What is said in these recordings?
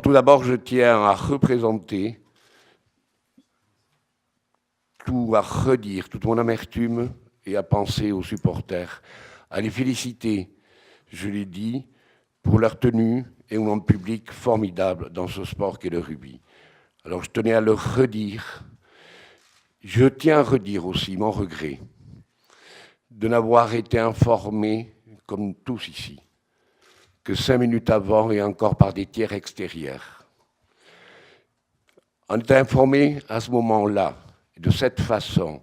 tout d'abord, je tiens à représenter tout, à redire toute mon amertume et à penser aux supporters, à les féliciter, je l'ai dit, pour leur tenue et au nombre public formidable dans ce sport qu'est le rugby. Alors je tenais à le redire. Je tiens à redire aussi mon regret de n'avoir été informé, comme tous ici, que 5 minutes avant et encore par des tiers extérieurs. On était informé à ce moment-là, de cette façon.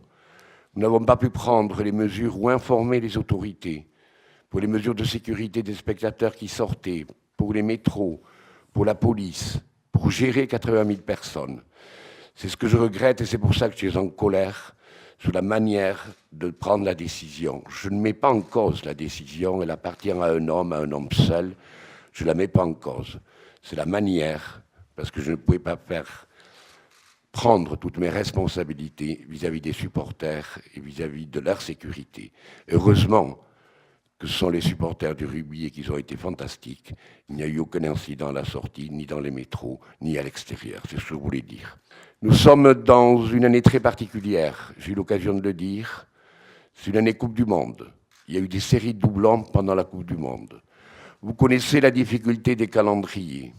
Nous n'avons pas pu prendre les mesures ou informer les autorités pour les mesures de sécurité des spectateurs qui sortaient, pour les métros, pour la police, pour gérer 80 000 personnes. C'est ce que je regrette et c'est pour ça que je suis en colère sur la manière de prendre la décision. Je ne mets pas en cause la décision, elle appartient à un homme seul. Je ne la mets pas en cause. C'est la manière, parce que je ne pouvais pas prendre toutes mes responsabilités vis-à-vis des supporters et vis-à-vis de leur sécurité. Heureusement que ce sont les supporters du rugby et qu'ils ont été fantastiques. Il n'y a eu aucun incident à la sortie, ni dans les métros, ni à l'extérieur. C'est ce que je voulais dire. Nous sommes dans une année très particulière, j'ai eu l'occasion de le dire. C'est une année Coupe du Monde. Il y a eu des séries de doublons pendant la Coupe du Monde. Vous connaissez la difficulté des calendriers.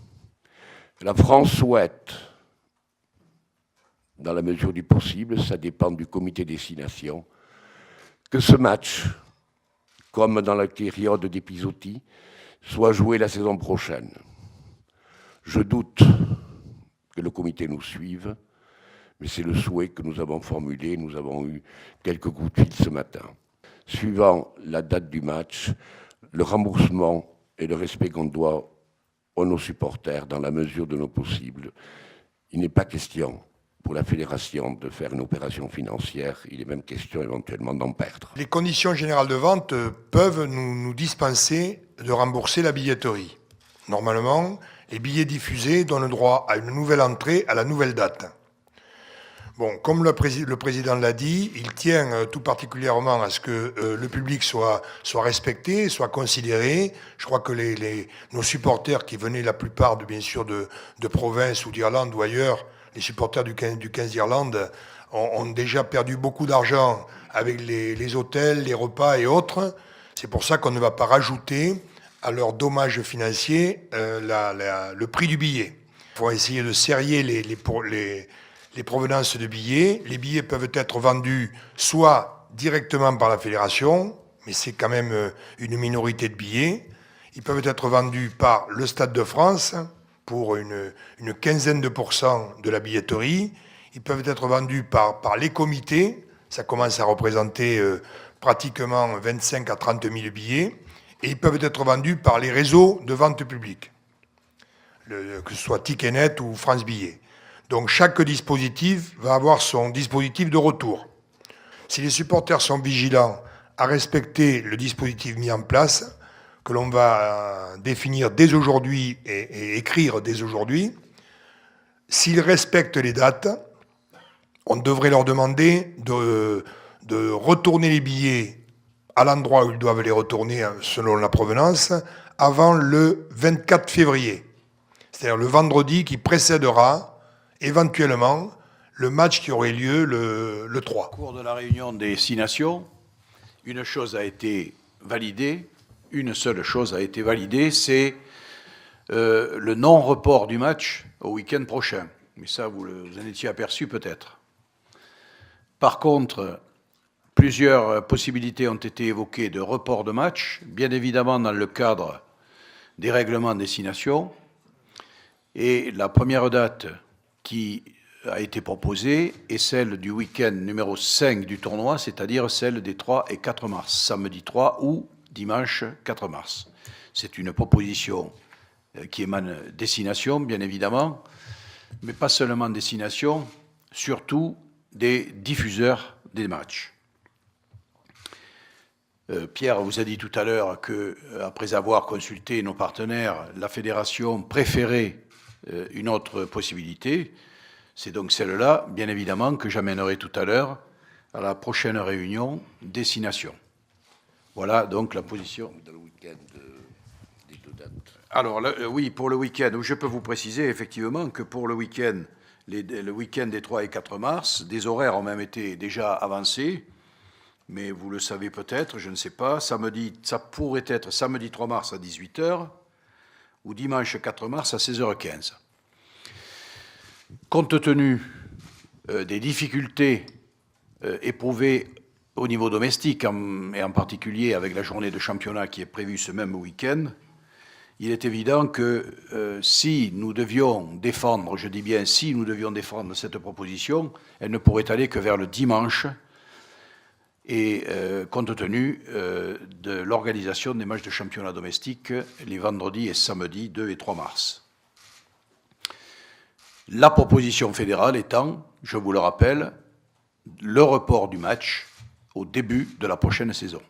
La France souhaite, dans la mesure du possible, ça dépend du comité destination, que ce match, comme dans la période d'épisodie, soit joué la saison prochaine. Je doute que le comité nous suive, mais c'est le souhait que nous avons formulé. Nous avons eu quelques coups de fil ce matin. Suivant la date du match, le remboursement et le respect qu'on doit à nos supporters dans la mesure de nos possibles. Il n'est pas question pour la fédération de faire une opération financière, il est même question éventuellement d'en perdre. Les conditions générales de vente peuvent nous dispenser de rembourser la billetterie. Normalement, les billets diffusés donnent droit à une nouvelle entrée à la nouvelle date. Bon, comme le président l'a dit, il tient tout particulièrement à ce que le public soit respecté, soit considéré. Je crois que nos supporters qui venaient la plupart, bien sûr, de province ou d'Irlande ou ailleurs, les supporters du 15 d'Irlande ont déjà perdu beaucoup d'argent avec les hôtels, les repas et autres. C'est pour ça qu'on ne va pas rajouter à leurs dommages financiers le prix du billet. Il faut essayer de serrer les provenances de billets. Les billets peuvent être vendus soit directement par la fédération, mais c'est quand même une minorité de billets. Ils peuvent être vendus par le Stade de France pour une quinzaine de % de la billetterie. Ils peuvent être vendus par les comités. Ça commence à représenter pratiquement 25 à 30 000 billets. Et ils peuvent être vendus par les réseaux de vente publique, que ce soit Ticketnet ou France Billets. Donc chaque dispositif va avoir son dispositif de retour. Si les supporters sont vigilants à respecter le dispositif mis en place, que l'on va définir dès aujourd'hui et écrire dès aujourd'hui, s'ils respectent les dates, on devrait leur demander de retourner les billets à l'endroit où ils doivent les retourner selon la provenance avant le 24 février. C'est-à-dire le vendredi qui précédera éventuellement le match qui aurait lieu le 3. Au cours de la réunion des 6 nations, une chose a été validée, une seule chose a été validée, c'est le non-report du match au week-end prochain. Mais ça, vous en étiez aperçu peut-être. Par contre, plusieurs possibilités ont été évoquées de report de match, bien évidemment dans le cadre des règlements des 6 nations. Et la première date qui a été proposée est celle du week-end numéro 5 du tournoi, c'est-à-dire celle des 3 et 4 mars, samedi 3 ou dimanche 4 mars. C'est une proposition qui émane des 6 nations, bien évidemment, mais pas seulement des 6 nations, surtout des diffuseurs des matchs. Pierre vous a dit tout à l'heure qu'après avoir consulté nos partenaires, la fédération préférait une autre possibilité. C'est donc celle-là, bien évidemment, que j'amènerai tout à l'heure à la prochaine réunion des 6 nations. Voilà donc la position. Dans le week-end des 2 dates. Alors, oui, pour le week-end, je peux vous préciser effectivement que pour le week-end, le week-end des 3 et 4 mars, des horaires ont même été déjà avancés, mais vous le savez peut-être, je ne sais pas, samedi, ça pourrait être samedi 3 mars à 18h ou dimanche 4 mars à 16h15. Compte tenu des difficultés éprouvées au niveau domestique, et en particulier avec la journée de championnat qui est prévue ce même week-end, il est évident que si nous devions défendre, je dis bien si nous devions défendre cette proposition, elle ne pourrait aller que vers le dimanche, et compte tenu de l'organisation des matchs de championnat domestique les vendredis et samedis 2 et 3 mars. La proposition fédérale étant, je vous le rappelle, le report du match au début de la prochaine saison.